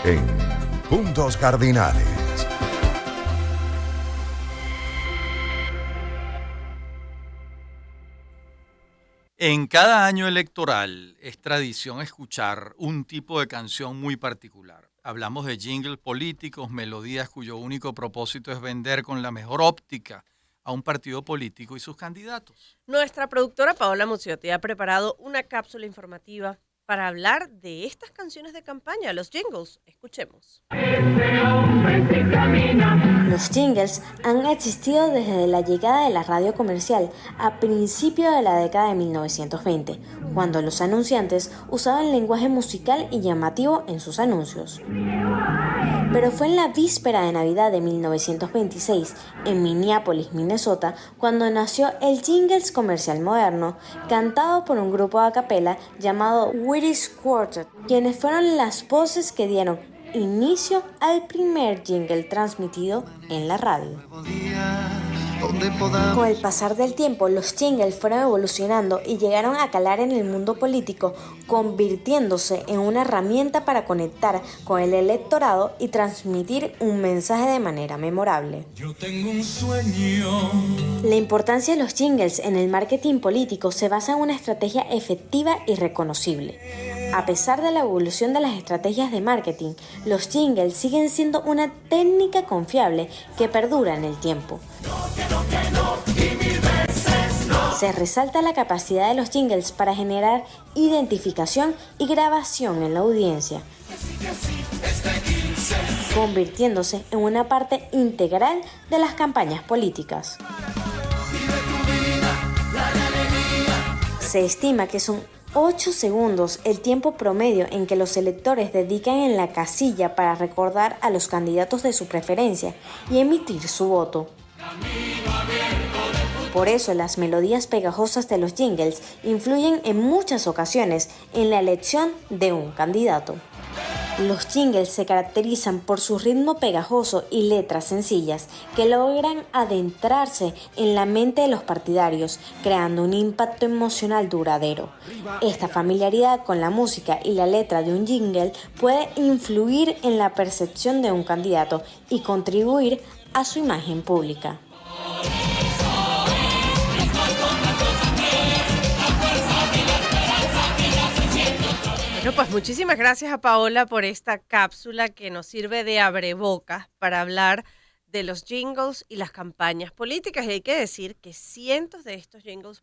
en Puntos Cardinales. En cada año electoral es tradición escuchar un tipo de canción muy particular. Hablamos de jingles políticos, melodías cuyo único propósito es vender con la mejor óptica a un partido político y sus candidatos. Nuestra productora Paola Muciotti ha preparado una cápsula informativa para hablar de estas canciones de campaña, los jingles. Escuchemos. Los jingles han existido desde la llegada de la radio comercial a principios de la década de 1920, cuando los anunciantes usaban lenguaje musical y llamativo en sus anuncios. Pero fue en la víspera de Navidad de 1926, en Minneapolis, Minnesota, cuando nació el jingles comercial moderno, cantado por un grupo a capela llamado Wheaties Quartet, quienes fueron las voces que dieron inicio al primer jingle transmitido en la radio. Con el pasar del tiempo, los jingles fueron evolucionando y llegaron a calar en el mundo político, convirtiéndose en una herramienta para conectar con el electorado y transmitir un mensaje de manera memorable. Yo tengo un sueño. La importancia de los jingles en el marketing político se basa en una estrategia efectiva y reconocible. A pesar de la evolución de las estrategias de marketing, los jingles siguen siendo una técnica confiable que perdura en el tiempo. Se resalta la capacidad de los jingles para generar identificación y grabación en la audiencia, convirtiéndose en una parte integral de las campañas políticas. Se estima que son 8 segundos el tiempo promedio en que los electores dedican en la casilla para recordar a los candidatos de su preferencia y emitir su voto. Por eso las melodías pegajosas de los jingles influyen en muchas ocasiones en la elección de un candidato. Los jingles se caracterizan por su ritmo pegajoso y letras sencillas que logran adentrarse en la mente de los partidarios, creando un impacto emocional duradero. Esta familiaridad con la música y la letra de un jingle puede influir en la percepción de un candidato y contribuir a su imagen pública. Bueno, pues muchísimas gracias a Paola por esta cápsula que nos sirve de abrebocas para hablar de los jingles y las campañas políticas. Y hay que decir que cientos de estos jingles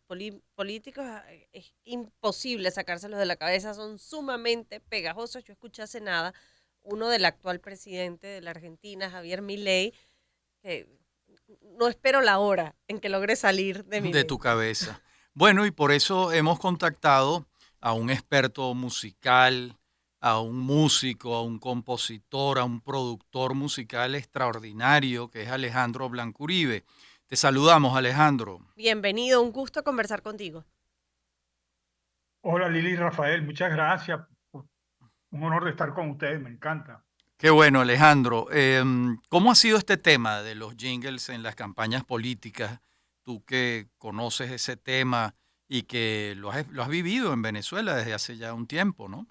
políticos es imposible sacárselos de la cabeza, son sumamente pegajosos. Yo escuché hace nada uno del actual presidente de la Argentina, Javier Milei, que no espero la hora en que logre salir de mi De tu mente. cabeza. Bueno, y por eso hemos contactado a un experto musical, a un músico, a un compositor, a un productor musical extraordinario que es Alejandro Blancuribe. Te saludamos, Alejandro. Bienvenido, un gusto conversar contigo. Hola Lili y Rafael, muchas gracias. Un honor de estar con ustedes, me encanta. Qué bueno, Alejandro. ¿Cómo ha sido este tema de los jingles en las campañas políticas? Tú que conoces ese tema y que lo has vivido en Venezuela desde hace ya un tiempo, ¿no?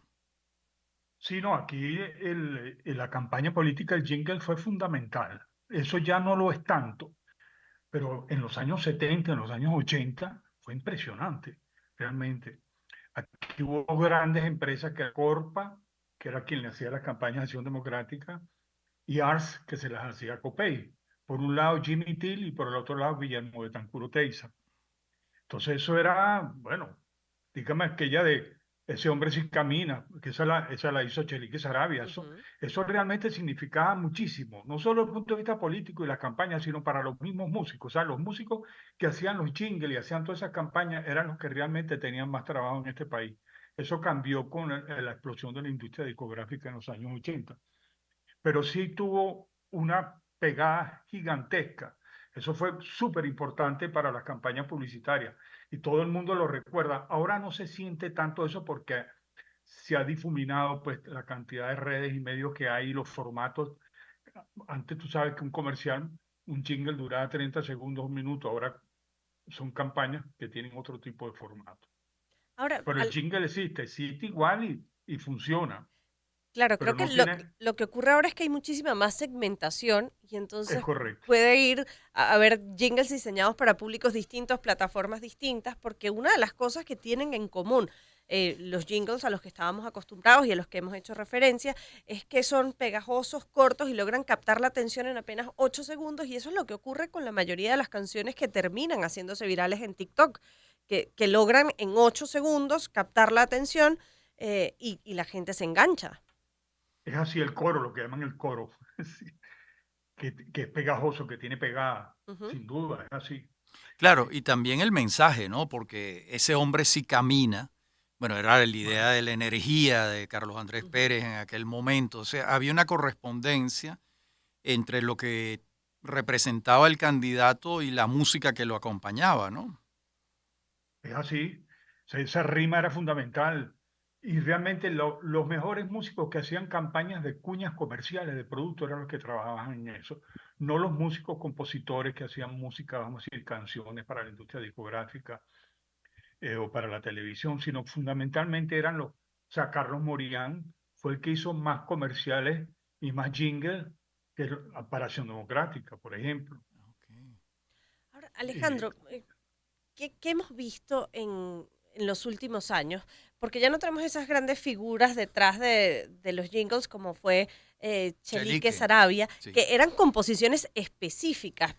Sí, no, aquí en la campaña política el jingle fue fundamental. Eso ya no lo es tanto, pero en los años 70, en los años 80, fue impresionante, realmente. Aquí hubo grandes empresas que era Corpa, que era quien le hacía las campañas de Acción Democrática, y Ars, que se las hacía a Copey. Por un lado Jimmy Till y por el otro lado Guillermo de Tancuro Teiza. Entonces eso era, bueno, dígame aquella de ese hombre sí camina, que esa la hizo Chelique Sarabia. Ujú. Eso realmente significaba muchísimo, no solo desde el punto de vista político y las campañas, sino para los mismos músicos. O sea, los músicos que hacían los jingles y hacían todas esas campañas eran los que realmente tenían más trabajo en este país. Eso cambió con la explosión de la industria discográfica en los años 80, pero sí tuvo una pegada gigantesca. Eso fue súper importante para las campañas publicitarias y todo el mundo lo recuerda. Ahora no se siente tanto eso porque se ha difuminado pues la cantidad de redes y medios que hay, los formatos. Antes tú sabes que un comercial, un jingle duraba 30 segundos, un minuto. Ahora son campañas que tienen otro tipo de formato. Ahora, Pero el jingle existe igual y funciona. Claro, pero creo que no tiene, lo que ocurre ahora es que hay muchísima más segmentación y es entonces correcto. puede ir a ver jingles diseñados para públicos distintos, plataformas distintas, porque una de las cosas que tienen en común los jingles a los que estábamos acostumbrados y a los que hemos hecho referencia es que son pegajosos, cortos y logran captar la atención en apenas 8 segundos y eso es lo que ocurre con la mayoría de las canciones que terminan haciéndose virales en TikTok, que logran en 8 segundos captar la atención y la gente se engancha. Es así el coro, lo que llaman el coro, sí, que es pegajoso, que tiene pegada, Ujú. sin duda, es así. Claro, Sí. y también el mensaje, ¿no? Porque ese hombre sí camina. Bueno, era la idea Bueno, de la energía de Carlos Andrés Ujú. Pérez en aquel momento. O sea, había una correspondencia entre lo que representaba el candidato y la música que lo acompañaba, ¿no? es así. Esa rima era fundamental. Y realmente los mejores músicos que hacían campañas de cuñas comerciales, de productos, eran los que trabajaban en eso. No los músicos compositores que hacían música, vamos a decir, canciones para la industria discográfica o para la televisión, sino fundamentalmente eran los. O sea, Carlos Morián fue el que hizo más comerciales y más jingles que para Acción Democrática, por ejemplo. Ok. Ahora, Eh, Alejandro, ¿qué hemos visto en los últimos años? Porque ya no tenemos esas grandes figuras detrás de los jingles como fue Chelique Chelique, Sarabia, sí. que eran composiciones específicas.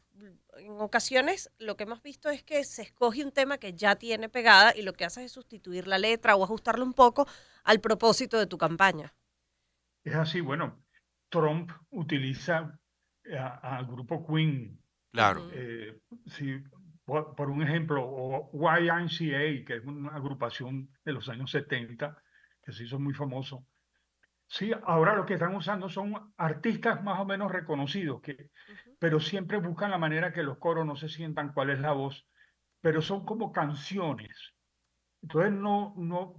En ocasiones lo que hemos visto es que se escoge un tema que ya tiene pegada y lo que hace es sustituir la letra o ajustarlo un poco al propósito de tu campaña. es así, bueno, Trump utiliza al grupo Queen, Claro. Ujú. eh, sí, por un ejemplo, o YMCA, que es una agrupación de los años 70 que se hizo muy famoso. Sí, ahora lo que están usando son artistas más o menos reconocidos, Ujú. pero siempre buscan la manera que los coros no se sientan cuál es la voz, pero son como canciones. Entonces,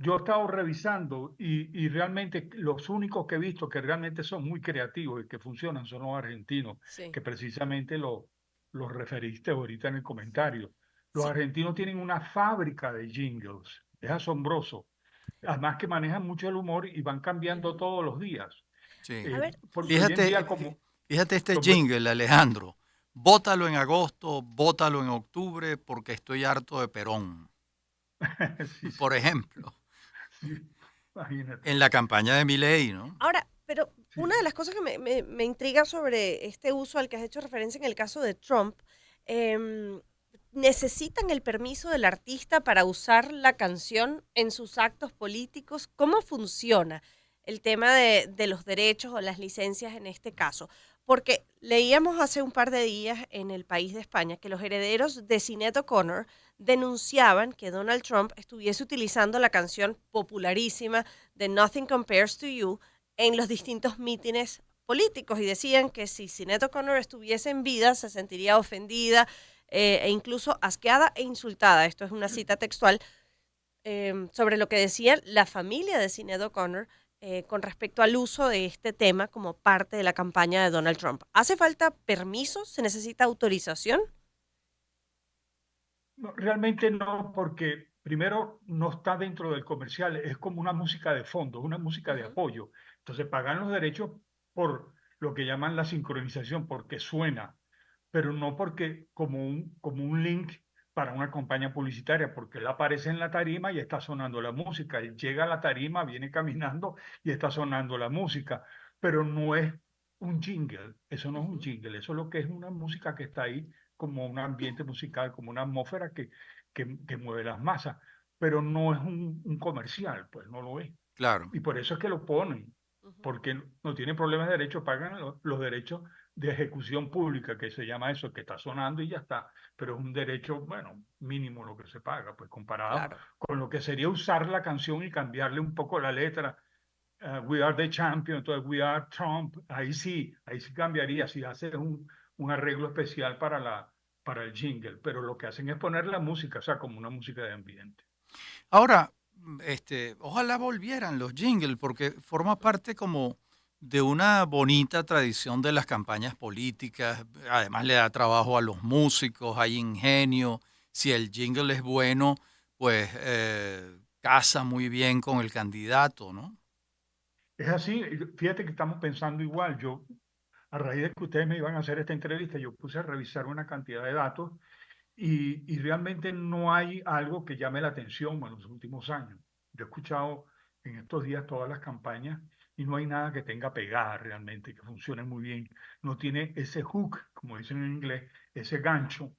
yo he estado revisando y realmente los únicos que he visto que realmente son muy creativos y que funcionan son los argentinos, Sí, que precisamente los referiste ahorita en el comentario. Los sí. argentinos tienen una fábrica de jingles, es asombroso. Además que manejan mucho el humor y van cambiando Ujú. todos los días. Sí. A ver, Porque hoy en Fíjate, día fíjate este como jingle, Alejandro. Bótalo en agosto, bótalo en octubre, porque estoy harto de Perón, sí, sí, por ejemplo, sí, imagínate. en la campaña de Milei, ¿no? ahora, pero Sí. una de las cosas que me intriga sobre este uso al que has hecho referencia en el caso de Trump, em, ¿necesitan el permiso del artista para usar la canción en sus actos políticos? ¿Cómo funciona el tema de los derechos o las licencias en este caso? Porque leíamos hace un par de días en El País de España que los herederos de Sinead O'Connor denunciaban que Donald Trump estuviese utilizando la canción popularísima de Nothing Compares to You en los distintos mítines políticos y decían que si Sinead O'Connor estuviese en vida se sentiría ofendida e incluso asqueada e insultada. Esto es una cita textual sobre lo que decía la familia de Sinead O'Connor con respecto al uso de este tema como parte de la campaña de Donald Trump. ¿Hace falta permiso? ¿Se necesita autorización? No, realmente no, porque primero no está dentro del comercial, es como una música de fondo, una música de Ujú, apoyo. Entonces pagan los derechos por lo que llaman la sincronización, porque suena, pero no porque como un link para una campaña publicitaria, porque él aparece en la tarima y está sonando la música. Él llega a la tarima, viene caminando y está sonando la música, pero no es un jingle, eso no es un ujú. jingle, eso es lo que es una música que está ahí como un ambiente musical, como una atmósfera que mueve las masas, pero no es un comercial, pues no lo es. Claro, Y por eso es que lo ponen, Ujú. porque no tienen problemas de derecho, pagan los derechos de ejecución pública, que se llama eso, que está sonando y ya está, pero es un derecho, bueno, mínimo lo que se paga, pues comparado Claro. con lo que sería usar la canción y cambiarle un poco la letra. We are the champion, entonces we are Trump, ahí sí cambiaría, si hace un arreglo especial para el jingle, pero lo que hacen es poner la música, o sea, como una música de ambiente. ahora, ojalá volvieran los jingles, porque forma parte como de una bonita tradición de las campañas políticas. Además, le da trabajo a los músicos, hay ingenio. Si el jingle es bueno, pues casa muy bien con el candidato, ¿no? Es así, fíjate que estamos pensando igual. Yo, a raíz de que ustedes me iban a hacer esta entrevista, yo puse a revisar una cantidad de datos y realmente no hay algo que llame la atención en los últimos años. Yo he escuchado en estos días todas las campañas y no hay nada que tenga pegada realmente, que funcione muy bien. No tiene ese hook, como dicen en inglés, ese gancho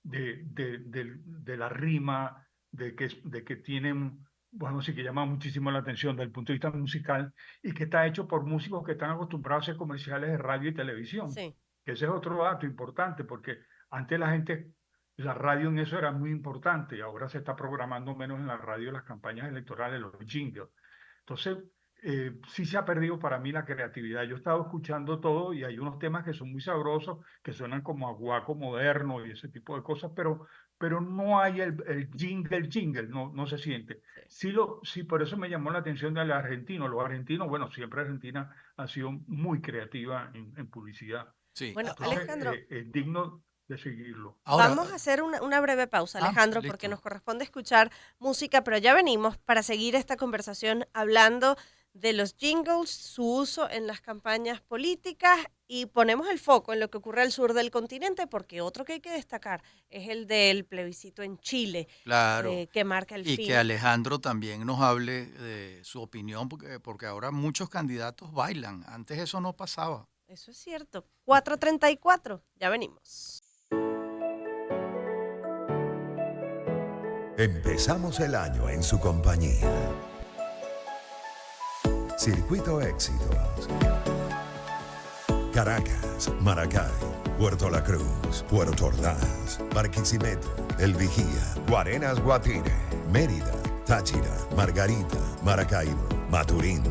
de la rima, de que tienen, bueno, sí que llama muchísimo la atención desde el punto de vista musical y que está hecho por músicos que están acostumbrados a hacer comerciales de radio y televisión. Sí. Que ese es otro dato importante, porque antes la gente, la radio en eso era muy importante y ahora se está programando menos en la radio las campañas electorales, los jingles. Entonces, sí se ha perdido para mí la creatividad. Yo he estado escuchando todo y hay unos temas que son muy sabrosos, que suenan como a guaco moderno y ese tipo de cosas, pero no hay el jingle, no se siente. Sí. Sí, por eso me llamó la atención del argentino. Los argentinos, bueno, siempre Argentina ha sido muy creativa en publicidad. Sí. Bueno, Entonces, Alejandro, es digno de seguirlo. Ahora, vamos a hacer una breve pausa, Alejandro, porque listo. nos corresponde escuchar música, pero ya venimos para seguir esta conversación hablando de los jingles, su uso en las campañas políticas y ponemos el foco en lo que ocurre al sur del continente, porque otro que hay que destacar es el del plebiscito en Chile, Claro. que marca el Y fin. que Alejandro también nos hable de su opinión, porque ahora muchos candidatos bailan. Antes eso no pasaba. Eso es cierto. 4:34, ya venimos. Empezamos el año en su compañía. Circuito Éxitos. Caracas, Maracay, Puerto La Cruz, Puerto Ordaz, Barquisimeto, El Vigía, Guarenas, Guatire, Mérida, Táchira, Margarita, Maracaibo, Maturín.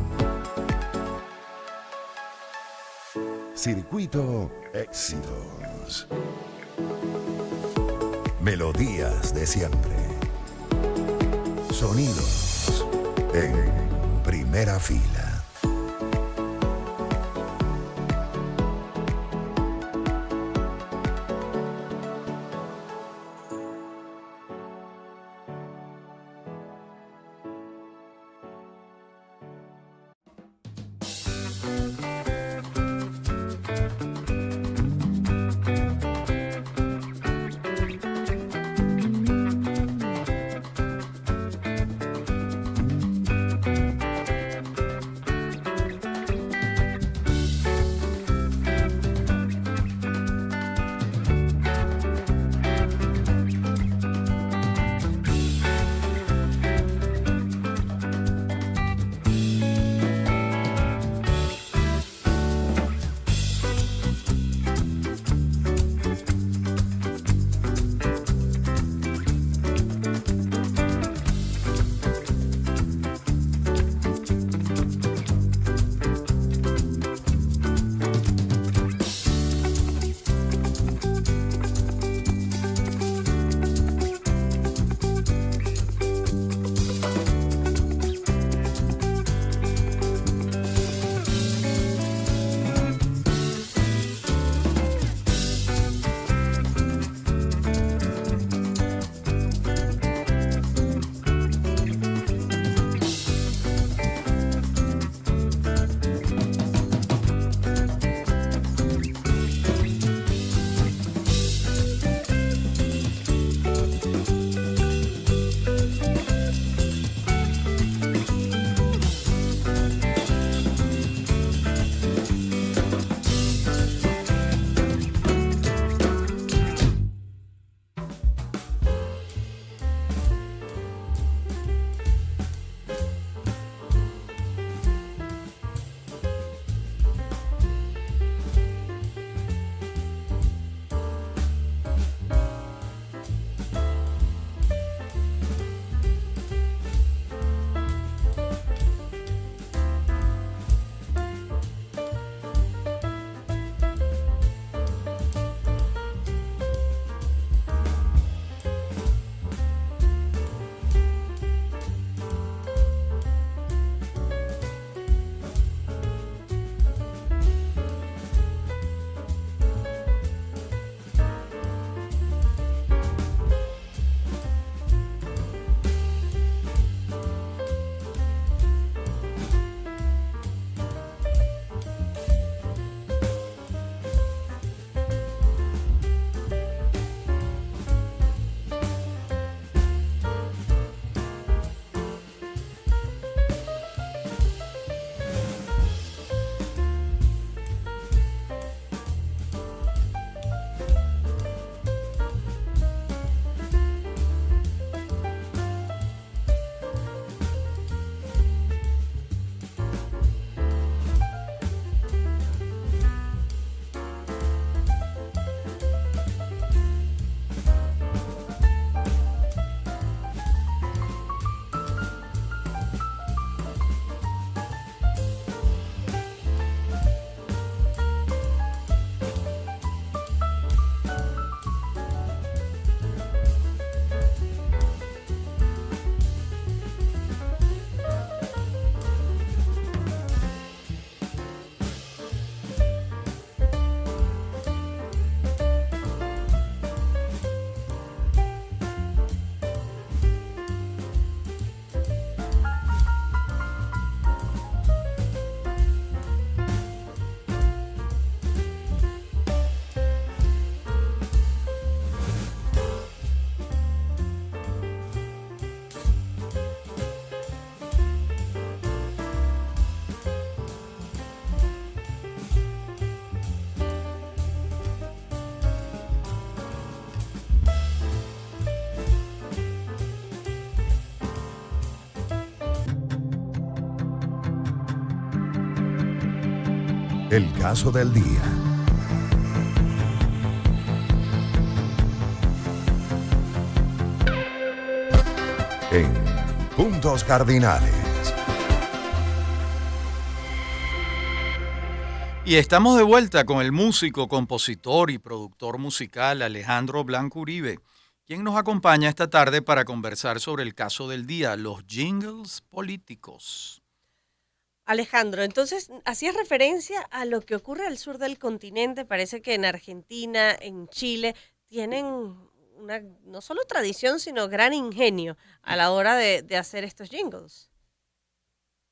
Circuito Éxitos. Melodías de siempre. Sonidos en primera fila. el caso del día. En Puntos Cardinales. Y estamos de vuelta con el músico, compositor y productor musical Alejandro Blanco Uribe, quien nos acompaña esta tarde para conversar sobre el caso del día, los jingles políticos. Alejandro, entonces hacías referencia a lo que ocurre al sur del continente. Parece que en Argentina, en Chile, tienen una no solo tradición, sino gran ingenio a la hora de hacer estos jingles.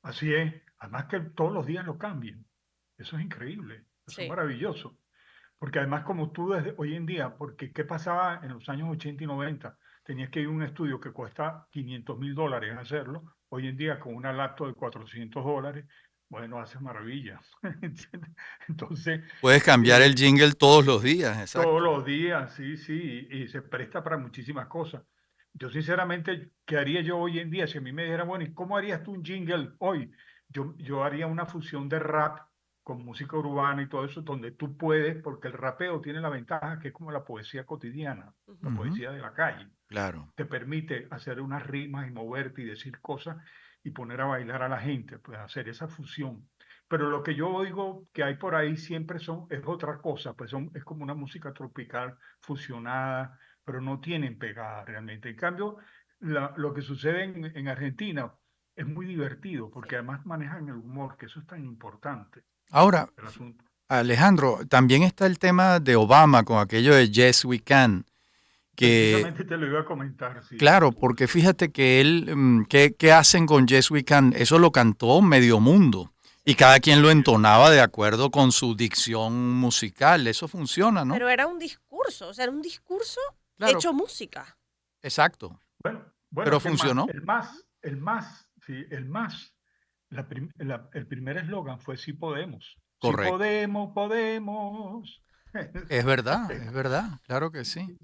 Así es. Además que todos los días lo cambian. Eso es increíble. Eso es Sí. maravilloso. Porque además como tú desde hoy en día, porque ¿qué pasaba en los años 80 y 90? Tenías que ir a un estudio que cuesta $500,000 hacerlo. Hoy en día con una laptop de $400, bueno, haces maravillas. ¿Entiendes? Entonces, Puedes cambiar el eh, jingle todos los días, todos exacto. los días, sí, sí, y se presta para muchísimas cosas. Yo sinceramente, ¿qué haría yo hoy en día? Si a mí me dijeran, bueno, ¿y cómo harías tú un jingle hoy? Yo haría una fusión de rap con música urbana y todo eso, donde tú puedes, porque el rapeo tiene la ventaja que es como la poesía cotidiana, la Ujú, poesía de la calle. claro. Te permite hacer unas rimas y moverte y decir cosas y poner a bailar a la gente, pues hacer esa fusión. Pero lo que yo oigo que hay por ahí siempre es otra cosa, pues es como una música tropical fusionada, pero no tienen pegada realmente. En cambio, lo que sucede en Argentina es muy divertido, porque Sí. además manejan el humor, que eso es tan importante, Ahora, el asunto. Alejandro, también está el tema de Obama con aquello de Yes We Can, que Precisamente te lo iba a comentar, sí. claro, porque fíjate que él, ¿qué hacen con Yes We Can? Eso lo cantó medio mundo y cada quien lo Así es. entonaba de acuerdo con su dicción musical. Eso funciona, ¿no? Pero era un discurso, o sea, era un discurso Claro, hecho música. exacto. Bueno, Pero es que funcionó. sí, el primer eslogan fue sí podemos. Sí Correcto. podemos, podemos. Es verdad, claro que sí.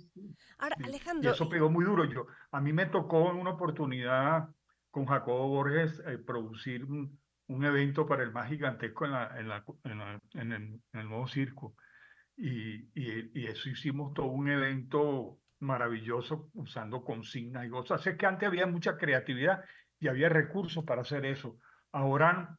Ahora, Sí, y Alejandro, eso pegó muy duro. A mí me tocó en una oportunidad con Jacobo Borges producir un evento para el más gigantesco en el nuevo circo. Y eso hicimos todo un evento maravilloso usando consignas y cosas. Sé que antes había mucha creatividad y había recursos para hacer eso. Ahora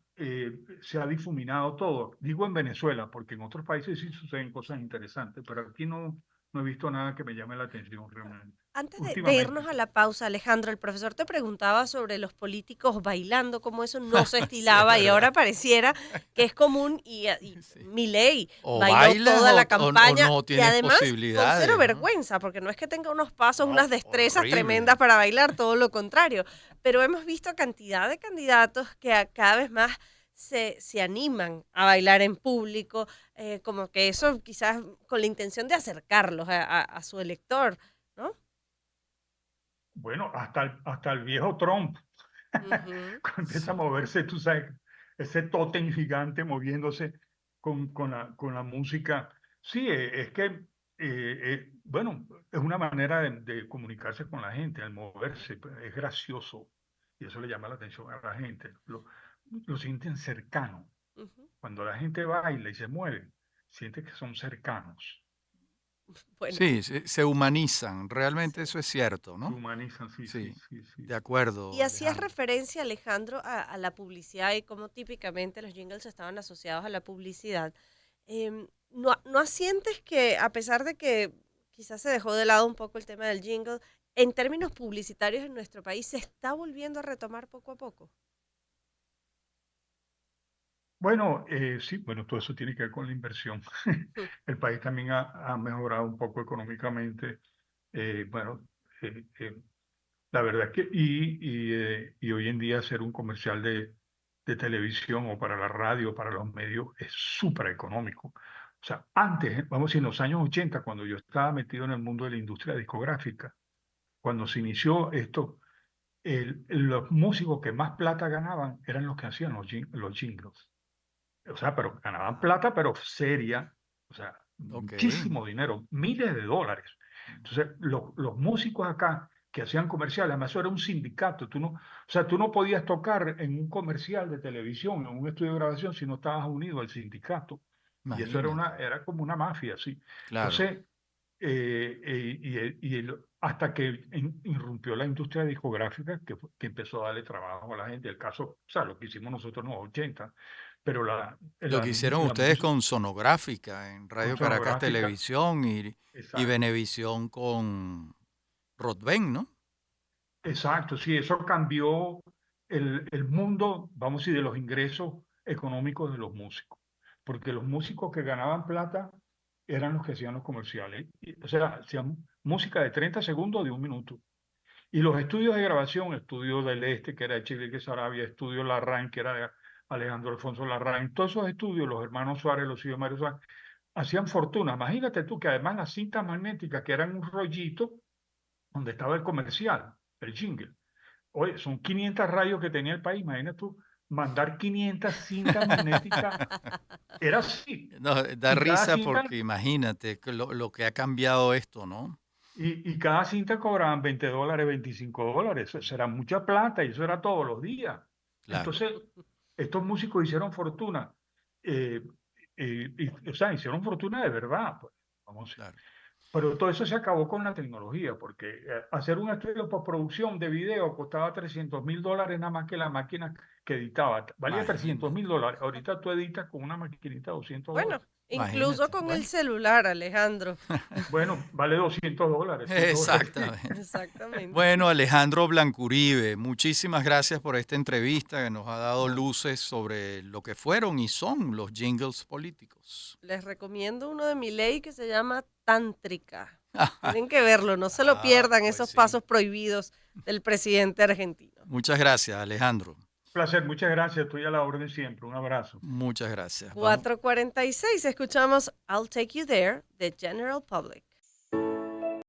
se ha difuminado todo. Digo en Venezuela, porque en otros países sí suceden cosas interesantes, pero aquí no he visto nada que me llame la atención realmente. antes de Últimamente, irnos a la pausa, Alejandro, el profesor te preguntaba sobre los políticos bailando, cómo eso no se Sí, es estilaba y verdad. ahora pareciera que es común y Sí. Milei O bailó bailas toda la o campaña no y tienes además con cero posibilidades, ¿no? vergüenza, porque no es que tenga unos pasos, No, unas destrezas tremendas horrible. para bailar, todo lo contrario. Pero hemos visto cantidad de candidatos que cada vez más se animan a bailar en público, como que eso quizás con la intención de acercarlos a su elector, ¿no? bueno, hasta el viejo Trump, Ujú. cuando empieza a Sí. moverse, tú sabes, ese tótem gigante moviéndose con la música. Sí, es que, bueno, es una manera de comunicarse con la gente, al moverse, pues, es gracioso y eso le llama la atención a la gente. Lo sienten cercano. Ujú. Cuando la gente baila y se mueve, siente que son cercanos, Bueno, Sí, se humanizan, realmente sí. eso es cierto, se ¿no? humanizan, sí, sí, Sí, sí, sí. de Y acuerdo, hacías Alejandro. referencia, Alejandro, a la publicidad y cómo típicamente los jingles estaban asociados a la publicidad. ¿No sientes que, a pesar de que quizás se dejó de lado un poco el tema del jingle, en términos publicitarios en nuestro país se está volviendo a retomar poco a poco? Bueno, sí, bueno, todo eso tiene que ver con la inversión. Mm. El país también ha mejorado un poco económicamente. Bueno, eh, eh, la verdad es que, y hoy en día hacer un comercial de televisión o para la radio, para los medios, es súper económico. O sea, antes, vamos a decir, en los años 80, cuando yo estaba metido en el mundo de la industria discográfica, cuando se inició esto, los músicos que más plata ganaban eran los que hacían los jingles. O sea, pero ganaban plata, pero seria, o sea, Ok. muchísimo dinero, miles de dólares. Entonces, los músicos acá que hacían comerciales. Además, eso era un sindicato. O sea, tú no podías tocar en un comercial de televisión, en un estudio de grabación, si no estabas unido al sindicato. Y eso Imagínate. era como una mafia, sí. Claro. Entonces, hasta que irrumpió la industria discográfica, que empezó a darle trabajo a la gente. El caso, o sea, lo que hicimos nosotros en los 80, pero Lo que hicieron la ustedes música con Sonográfica en con Radio Caracas sonográfica, Televisión y exacto. Venevisión con Rodben, ¿no? Exacto, sí, eso cambió el mundo, vamos a decir, de los ingresos económicos de los músicos, porque los músicos que ganaban plata eran los que hacían los comerciales, o sea, hacían música de 30 segundos de un minuto. Y los estudios de grabación, Estudio del Este, que era de Chile Sarabia, Estudio Larraín, que era de Alejandro Alfonso Larraín, todos esos estudios, los hermanos Suárez, los hijos de Mario Suárez, hacían fortuna. Imagínate tú que además las cintas magnéticas, que eran un rollito, donde estaba el comercial, el jingle. Oye, son 500 radios que tenía el país, imagínate tú, mandar 500 cintas magnéticas, era así. No, da Y cada risa cinta, porque imagínate que lo que ha cambiado esto, ¿no? y cada cinta cobraban $20, $25. Eso era mucha plata y eso era todos los días. Claro, Entonces, estos músicos hicieron fortuna. eh, o sea, hicieron fortuna de verdad. Pues, vamos a decir. claro. Pero todo eso se acabó con la tecnología, porque hacer un estudio de postproducción de video costaba $300.000 nada más que la máquina que editaba. Valía Imagínate, $300.000. Ahorita tú editas con una maquinita de Bueno, $200. incluso imagínate. con el Bueno, celular, Alejandro. Bueno, vale $200, $100. exactamente. Exactamente. Bueno, Alejandro Blancuribe, muchísimas gracias por esta entrevista que nos ha dado No, luces sobre lo que fueron y son los jingles políticos. Les recomiendo uno de Milei que se llama Tántrica. Tienen que verlo, no se lo pierdan, Pues esos sí. pasos prohibidos del presidente argentino. Muchas gracias, Alejandro. placer, muchas gracias. Estoy a la orden siempre. Un abrazo. Muchas gracias. Vamos. 4:46, escuchamos I'll Take You There de General Public.